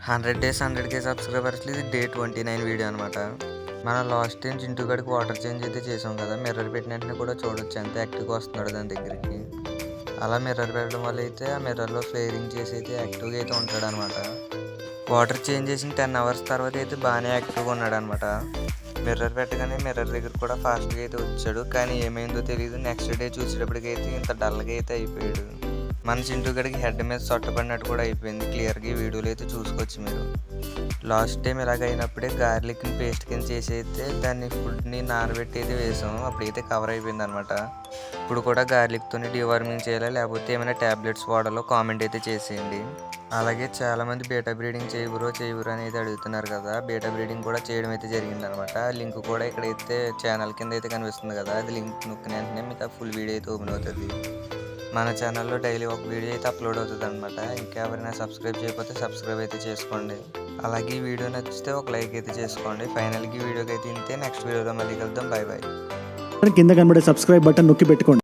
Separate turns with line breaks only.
100 days 100K సబ్స్క్రైబర్స్‌లో ఇది day 29 video అనమాట. మనం లాస్ట్ టైం చింటూ గడికి వాటర్ చేంజ్ అయితే చేసాం కదా! మిర్రర్ పెట్టిన వెంటనే కూడా చూడొచ్చు ఎంత యాక్టివ్‌గా వస్తున్నాడో దాని దగ్గరికి. అలా మిర్రర్ పెట్టడం వల్ల అయితే ఆ మిర్రర్‌లో ఫ్లేరింగ్ చేసి అయితే యాక్టివ్‌గా అయితే ఉంటాడనమాట. వాటర్ చేంజ్ చేసిన 10 అవర్స్ తర్వాత అయితే బాగానే యాక్టివ్‌గా ఉన్నాడనమాట. మిర్రర్ పెట్టగానే మిర్రర్ దగ్గర కూడా ఫాస్ట్‌గా అయితే వచ్చాడు. కానీ ఏమైందో తెలీదు. నెక్స్ట్ డే చూసేటప్పటికైతే ఇంత డల్‌గా అయితే అయిపోయాడు. మన చింటూ గడికి హెడ్ మీద సొట్టపడినట్టు కూడా అయిపోయింది. క్లియర్‌గా ఈ వీడియోలో అయితే చూసుకోవచ్చు మీరు. లాస్ట్ టైం ఇలాగ అయినప్పుడే గార్లిక్‌ని పేస్ట్ కింద చేసి అయితే దాన్ని ఫుడ్‌ని నానబెట్టి అయితే వేసాము. అప్పుడైతే కవర్ అయిపోయిందనమాట. ఇప్పుడు కూడా గార్లిక్‌తోని డీవార్మింగ్ చేయాలా లేకపోతే ఏమైనా టాబ్లెట్స్ వాడాలో కామెంట్ అయితే చేసేయండి. అలాగే చాలామంది బీటా బ్రీడింగ్ చేయ్ బ్రో అని అయితే అడుగుతున్నారు కదా! బీటా బ్రీడింగ్ కూడా చేయడం అయితే జరిగిందనమాట. లింక్ కూడా ఇక్కడైతే ఛానల్ కింద అయితే కనిపిస్తుంది కదా! అది లింక్ నొక్కిన వెంటనే మీకు ఆ ఫుల్ వీడియో అయితే ఓపెన్ అవుతది. మన ఛానల్‌లో డైలీ ఒక వీడియో అయితే అప్‌లోడ్ అవుతదనమాట. ఇంకా ఎవరైనా సబ్స్క్రైబ్ చేయకపోతే సబ్స్క్రైబ్ అయితే చేసుకోండి. అలాగే ఈ వీడియో నచ్చితే ఒక లైక్ అయితే చేసుకోండి. ఫైనల్‌గా ఈ వీడియోకి అయితే ఇంతే. నెక్స్ట్ వీడియోలో మళ్ళీ కలుద్దాం. Bye bye.
కింద కనబడే సబ్స్క్రైబ్ బటన్ నొక్కి పెట్టుకోండి.